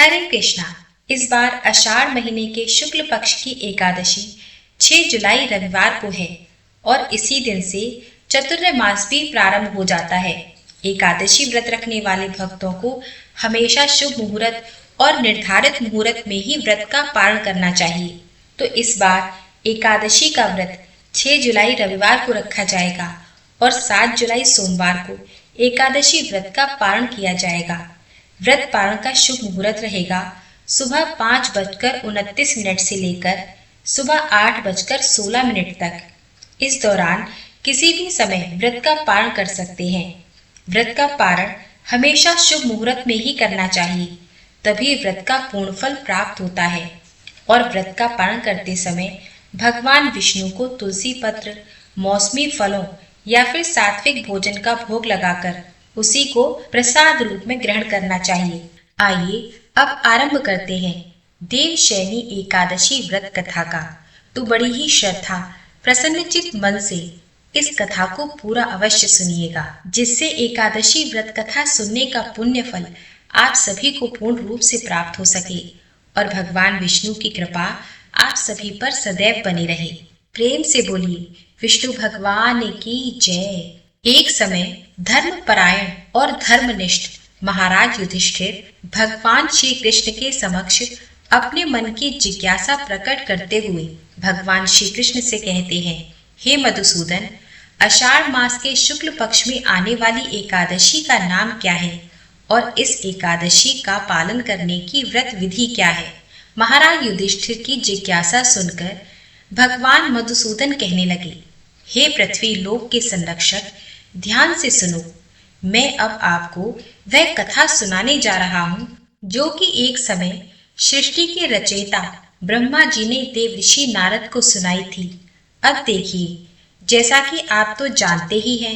हरे कृष्णा। इस बार आषाढ़ महीने के शुक्ल पक्ष की एकादशी 6 जुलाई रविवार को है और इसी दिन से चतुर्मास भी प्रारंभ हो जाता है। एकादशी व्रत रखने वाले भक्तों को हमेशा शुभ मुहूर्त और निर्धारित मुहूर्त में ही व्रत का पारण करना चाहिए। तो इस बार एकादशी का व्रत 6 जुलाई रविवार को रखा जाएगा और 7 जुलाई सोमवार को एकादशी व्रत का पारण किया जाएगा। व्रत पारण का शुभ मुहूर्त रहेगा सुबह 5:29 से लेकर सुबह 8:16 तक। इस दौरान किसी भी समय व्रत का पारण कर सकते हैं। व्रत का पारण हमेशा शुभ मुहूर्त में ही करना चाहिए, तभी व्रत का पूर्ण फल प्राप्त होता है। और व्रत का पारण करते समय भगवान विष्णु को तुलसी पत्र, मौसमी फलों या फिर सात्विक भोजन का भोग लगाकर उसी को प्रसाद रूप में ग्रहण करना चाहिए। आइए अब आरंभ करते हैं देवशयनी एकादशी व्रत कथा का। तो बड़ी ही श्रद्धा प्रसन्नचित मन से इस कथा को पूरा अवश्य सुनिएगा, जिससे एकादशी व्रत कथा सुनने का पुण्य फल आप सभी को पूर्ण रूप से प्राप्त हो सके और भगवान विष्णु की कृपा आप सभी पर सदैव बनी रहे। प्रेम से बोलिए विष्णु भगवान की जय। एक समय धर्मपरायण और धर्मनिष्ठ महाराज युधिष्ठिर भगवान श्री कृष्ण के समक्ष अपने मन की जिज्ञासा प्रकट करते हुए भगवान श्री कृष्ण से कहते हैं, हे मधुसूदन, आषाढ़ मास के शुक्ल पक्ष में आने वाली एकादशी का नाम क्या है और इस एकादशी का पालन करने की व्रत विधि क्या है। महाराज युधिष्ठिर की जिज्ञासा सुनकर भगवान मधुसूदन कहने लगे, हे पृथ्वी लोक के संरक्षक, ध्यान से सुनो। मैं अब आपको वह कथा सुनाने जा रहा हूँ जो कि एक समय सृष्टि के रचयिता ब्रह्मा जी ने देव ऋषि नारद को सुनाई थी। अब देखिए, जैसा कि आप तो जानते ही हैं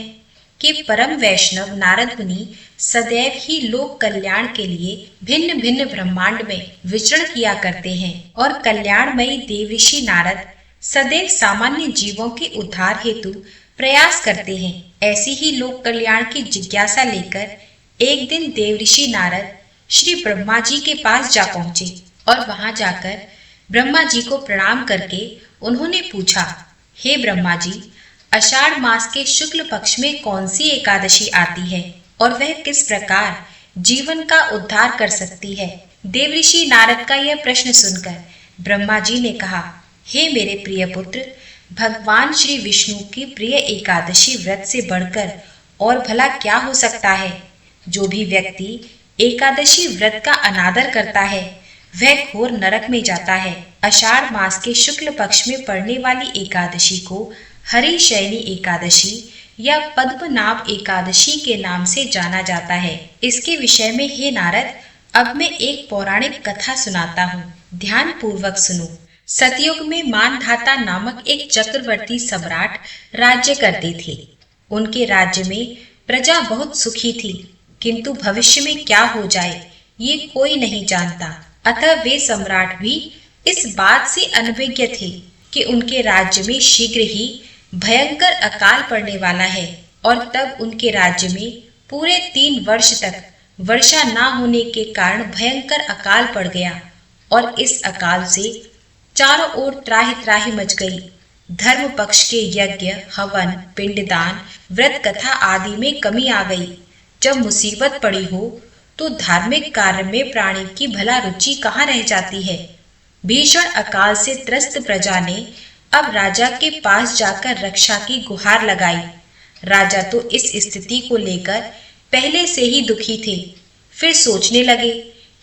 कि परम वैष्णव नारद मुनि सदैव ही लोक कल्याण के लिए भिन्न भिन्न ब्रह्मांड में विचरण किया करते हैं और कल्याणमयी देव ऋषि नारद सदैव सामान्य जीवों के उद्धार हेतु प्रयास करते हैं। ऐसी ही लोक कल्याण की जिज्ञासा लेकर एक दिन देव ऋषि नारद श्री ब्रह्मा जी के पास जा पहुंचे और वहां जाकर ब्रह्मा जी को प्रणाम करके उन्होंने पूछा, हे ब्रह्मा जी, आषाढ़ मास के शुक्ल पक्ष में कौन सी एकादशी आती है और वह किस प्रकार जीवन का उद्धार कर सकती है। देव ऋषि नारद का यह प्रश्न सुनकर ब्रह्मा जी ने कहा, हे मेरे प्रिय पुत्र, भगवान श्री विष्णु की प्रिय एकादशी व्रत से बढ़कर और भला क्या हो सकता है। जो भी व्यक्ति एकादशी व्रत का अनादर करता है वह घोर नरक में जाता है। आषाढ़ मास के शुक्ल पक्ष में पड़ने वाली एकादशी को हरिशयनी एकादशी या पद्मनाभ एकादशी के नाम से जाना जाता है। इसके विषय में हे नारद, अब मैं एक पौराणिक कथा सुनाता हूँ, ध्यान पूर्वक सुनो। सतयुग में मानधाता नामक एक चक्रवर्ती सम्राट राज्य करते थे। उनके राज्य में प्रजा बहुत सुखी थी, किंतु भविष्य में क्या हो जाए ये कोई नहीं जानता। अतः वे सम्राट भी इस बात से अनभिज्ञ थे कि उनके राज्य में शीघ्र ही भयंकर अकाल पड़ने वाला है और तब उनके राज्य में पूरे 3 वर्ष तक वर्षा ना होने के कारण भयंकर अकाल पड़ गया और इस अकाल से चारों ओर त्राहि त्राहि मच गई। धर्म पक्ष के यज्ञ, हवन, पिंडदान, व्रत कथा आदि में कमी आ गई। जब मुसीबत पड़ी हो तो धार्मिक कार्य में प्राणी की भला रुचि कहाँ रह जाती है। भीषण अकाल से त्रस्त प्रजा ने अब राजा के पास जाकर रक्षा की गुहार लगाई। राजा तो इस स्थिति को लेकर पहले से ही दुखी थे। फिर सोचने लगे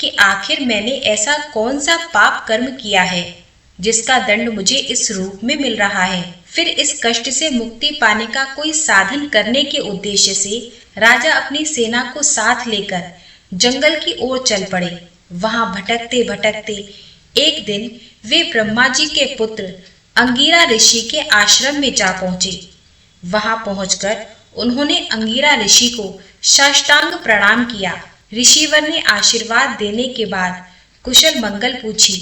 कि आखिर मैंने ऐसा कौन सा पाप कर्म किया है जिसका दंड मुझे इस रूप में मिल रहा है। फिर इस कष्ट से मुक्ति पाने का कोई साधन करने के उद्देश्य से राजा अपनी सेना को साथ लेकर जंगल की ओर चल पड़े। वहां भटकते भटकते एक दिन वे ब्रह्मा जी के पुत्र अंगिरा ऋषि के आश्रम में जा पहुंचे। वहां पहुंचकर उन्होंने अंगिरा ऋषि को साष्टांग प्रणाम किया। ऋषिवर ने आशीर्वाद देने के बाद कुशल मंगल पूछी।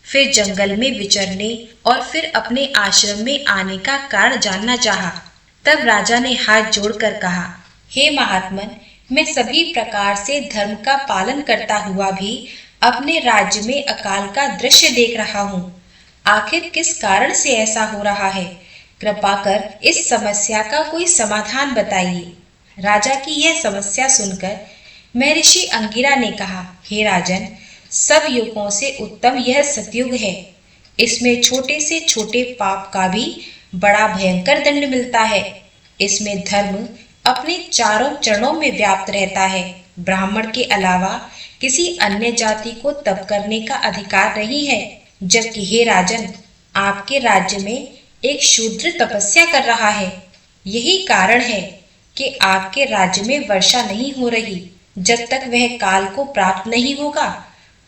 फिर जंगल में विचरने और फिर अपने आश्रम में आने का कारण जानना चाहा। तब राजा ने हाथ जोड़कर कहा, हे महात्मन, मैं सभी प्रकार से धर्म का पालन करता हुआ भी अपने राज्य में अकाल का दृश्य देख रहा हूँ। आखिर किस कारण से ऐसा हो रहा है? कृपा कर इस समस्या का कोई समाधान बताइए। राजा की यह समस्या सुनकर महर्षि अंगिरा ने कहा, हे राजन, सब युगों से उत्तम यह सतयुग है। इसमें छोटे से छोटे पाप का भी बड़ा भयंकर दंड मिलता है। इसमें धर्म अपने चारों चरणों में व्याप्त रहता है। ब्राह्मण के अलावा किसी अन्य जाति को तप करने का अधिकार नहीं है। जबकि हे राजन, आपके राज्य में एक शूद्र तपस्या कर रहा है। यही कारण है कि आपके राज्य में वर्षा नहीं हो रही। जब तक वह काल को प्राप्त नहीं होगा,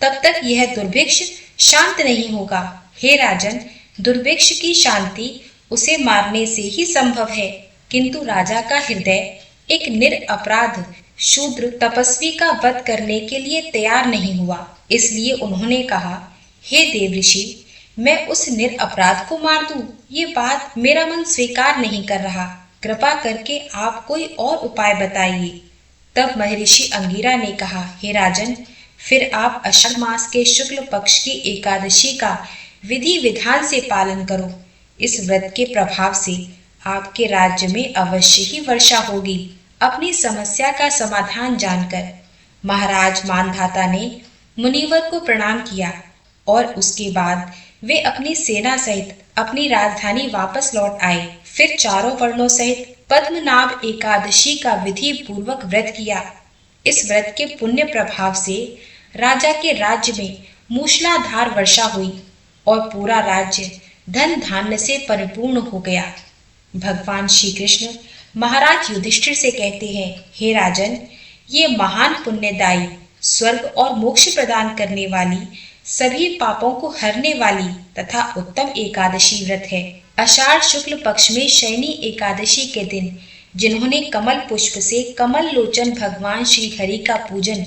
तब तक यह दुर्भिक्ष शांत नहीं होगा। हे राजन, दुर्भिक्ष की शांति उसे मारने से ही संभव है। किंतु राजा का हृदय एक निरपराध शूद्र तपस्वी का वध करने के लिए तैयार नहीं हुआ। इसलिए उन्होंने कहा, हे देवऋषि, मैं उस निरपराध को मार दूं, ये बात मेरा मन स्वीकार नहीं कर रहा। कृपा करके आप कोई और उपाय बताइए। तब महर्षि अंगिरा ने कहा, हे राजन, फिर आप आषाढ़ मास के शुक्ल पक्ष की एकादशी का विधि विधान से पालन करो। इस व्रत के प्रभाव से आपके राज्य में अवश्य ही वर्षा होगी। अपनी समस्या का समाधान जानकर महाराज मानधाता ने मुनिवर को प्रणाम किया और उसके बाद वे अपनी सेना सहित अपनी राजधानी वापस लौट आए। फिर चारों वर्णों सहित पद्मनाभ एकादशी का विधि पूर्वक व्रत किया। इस व्रत के पुण्य प्रभाव से राजा के राज्य में मूसलाधार वर्षा हुई और पूरा राज्य धन धान्य से परिपूर्ण हो गया। भगवान श्री कृष्ण महाराज युधिष्ठिर से कहते हैं, हे राजन, ये महान पुण्यदायी, स्वर्ग और मोक्ष प्रदान करने वाली, सभी पापों को हरने वाली तथा उत्तम एकादशी व्रत है। आषाढ़ शुक्ल पक्ष में शयनी एकादशी के दिन जिन्होंने कमल पुष्प से कमल लोचन भगवान श्री हरि का पूजन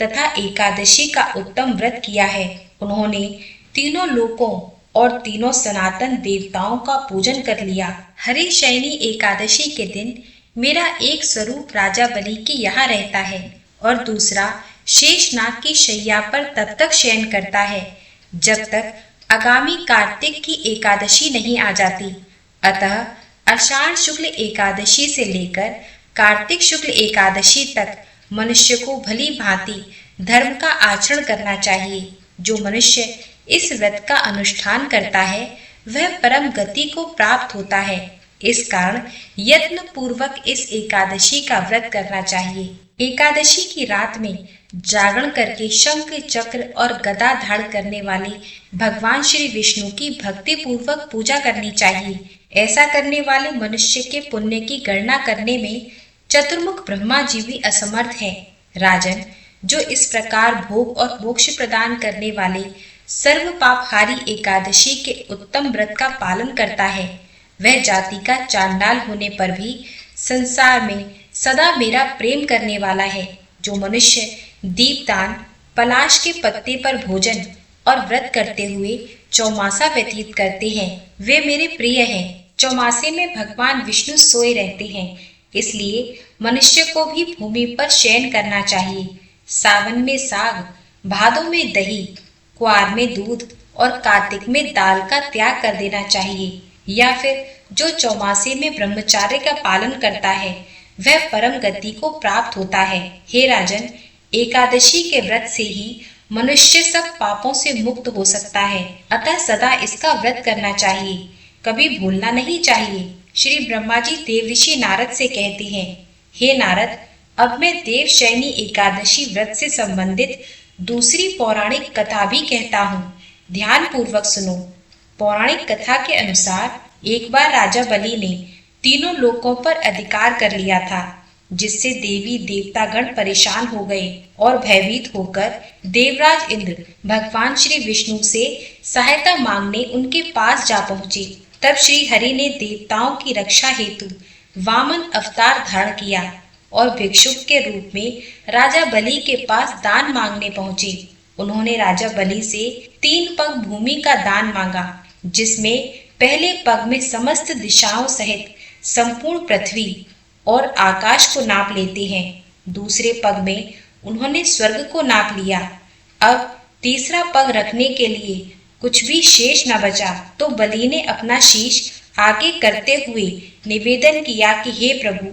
तथा एकादशी का उत्तम व्रत किया है, उन्होंने तीनों लोकों और तीनों सनातन देवताओं का पूजन कर लिया। हरि शयनी एकादशी के दिन मेरा एक स्वरूप राजा बलि के यहाँ रहता है और दूसरा शेषनाग की शैया पर तब तक शयन करता है जब तक आगामी कार्तिक की एकादशी नहीं आ जाती। अतः आषाढ़ शुक्ल एकादशी से लेकर कार्तिक शुक्ल एकादशी तक मनुष्य को भली भांति धर्म का आचरण करना चाहिए। जो मनुष्य इस व्रत का अनुष्ठान करता है वह परम गति को प्राप्त होता है। इस कारण यत्न पूर्वक इस एकादशी का व्रत करना चाहिए। एकादशी की रात में जागरण करके शंख चक्र और गदा धारण करने वाले भगवान श्री विष्णु की भक्ति पूर्वक पूजा करनी चाहिए। ऐसा करने वाले मनुष्य के पुण्य की गणना करने में चतुर्मुख ब्रह्मा जी भी असमर्थ है। राजन, जो इस प्रकार भोग और मोक्ष प्रदान करने वाले सर्व पापहारी एकादशी के उत्तम व्रत का पालन करता है, वह जाति का चांडाल होने पर भी संसार में सदा मेरा प्रेम करने वाला है। जो मनुष्य दीपदान, पलाश के पत्ते पर भोजन और व्रत करते हुए चौमासा व्यतीत करते हैं, वे मेरे प्रिय हैं। चौमासे में भगवान विष्णु सोए रहते हैं, इसलिए मनुष्य को भी भूमि पर शयन करना चाहिए। सावन में साग, भादों में दही, कुआर में दूध और कार्तिक में दाल का त्याग कर देना चाहिए। या फिर जो चौमासे में ब्रह्मचार्य का पालन करता है वह परम गति को प्राप्त होता है। हे राजन, एकादशी के व्रत से ही मनुष्य सब पापों से मुक्त हो सकता है, अतः सदा इसका व्रत करना चाहिए, कभी भूलना नहीं चाहिए। श्री ब्रह्मा जी देवऋषि नारद से कहते हैं, हे नारद, अब मैं देव शयनी एकादशी व्रत से संबंधित दूसरी पौराणिक कथा भी कहता हूँ, ध्यान पूर्वक सुनो। पौराणिक कथा के अनुसार एक बार राजा बलि ने तीनों लोकों पर अधिकार कर लिया था, जिससे देवी देवतागण परेशान हो गए और भयभीत होकर देवराज इंद्र भगवान श्री विष्णु से सहायता मांगने उनके पास जा पहुंचे। तब श्री हरि ने देवताओं की रक्षा हेतु वामन अवतार धारण किया और भिक्षुक के रूप में राजा बलि के पास दान मांगने पहुंचे। उन्होंने राजा बलि से 3 पग भूमि का दान मांगा, जिसमें पहले पग में समस्त दिशाओं सहित संपूर्ण पृथ्वी और आकाश को नाप लेते हैं। दूसरे पग में उन्होंने स्वर्ग को नाप लिया। अब तीसरा पग रखने के लिए कुछ भी शेष न बचा तो बलि ने अपना शीश आगे करते हुए निवेदन किया कि हे प्रभु,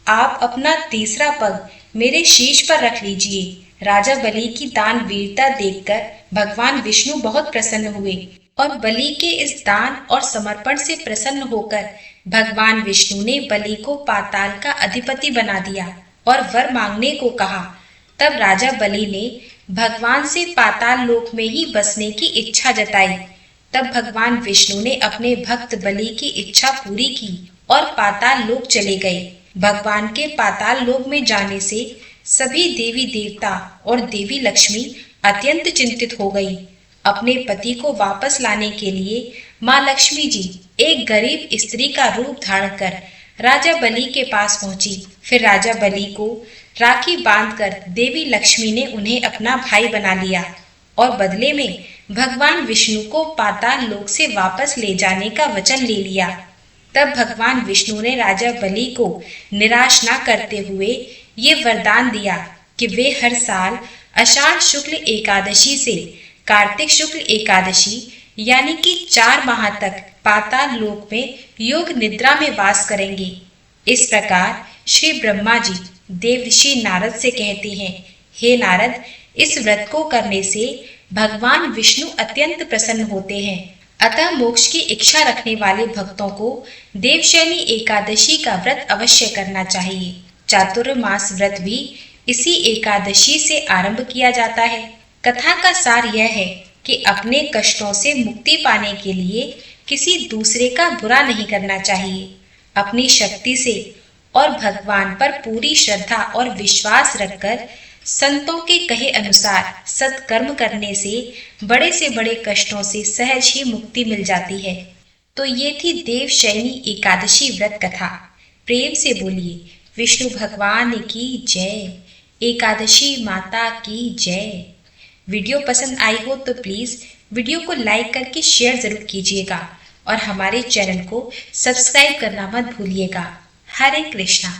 आप अपना तीसरा पग मेरे शीश पर रख लीजिए। राजा बलि की दान वीरता देखकर भगवान विष्णु बहुत प्रसन्न हुए और बलि के इस दान और समर्पण से प्रसन्न होकर भगवान विष्णु ने बलि को पाताल का अधिपति बना दिया और वर मांगने को कहा। तब राजा बलि ने भगवान से पाताल लोक में ही बसने की इच्छा जताई। तब भगवान विष्णु ने अपने भक्त बलि की इच्छा पूरी की और पाताल लोक चले गए। भगवान के पाताल लोक में जाने से सभी देवी देवता और देवी लक्ष्मी अत्यंत चिंतित हो गई। अपने पति को वापस लाने के लिए माँ लक्ष्मी जी एक गरीब स्त्री का रूप धारण कर राजा बलि के पास पहुंची। फिर राजा बलि को राखी बांधकर देवी लक्ष्मी ने उन्हें अपना भाई बना लिया और बदले में भगवान विष्णु को पाताल लोक से वापस ले जाने का वचन ले लिया। तब भगवान विष्णु ने राजा बलि को निराश न करते हुए ये वरदान दिया कि वे हर साल आषाढ़ शुक्ल एकादशी से कार्तिक शुक्ल एकादशी यानी कि 4 माह तक पाताल लोक में योग निद्रा में वास करेंगे। इस प्रकार श्री ब्रह्मा जी देवर्षि नारद से कहते हैं, हे नारद, इस व्रत को करने से भगवान विष्णु अत्यंत प्रसन्न होते हैं। अतः मोक्ष की इच्छा रखने वाले भक्तों को देवशयनी एकादशी का व्रत अवश्य करना चाहिए। चातुर्मास व्रत भी इसी एकादशी से आरंभ किया जाता है। कथा का सार यह है कि अपने कष्टों से मुक्ति पाने के लिए किसी दूसरे का बुरा नहीं करना चाहिए। अपनी शक्ति से और भगवान पर पूरी श्रद्धा और विश्वास रखकर संतों के कहे अनुसार सत्कर्म करने से बड़े कष्टों से सहज ही मुक्ति मिल जाती है। तो ये थी देवशयनी एकादशी व्रत कथा। प्रेम से बोलिए विष्णु भगवान की जय, एकादशी माता की जय। वीडियो पसंद आई हो तो प्लीज वीडियो को लाइक करके शेयर जरूर कीजिएगा और हमारे चैनल को सब्सक्राइब करना मत भूलिएगा। हरे कृष्णा।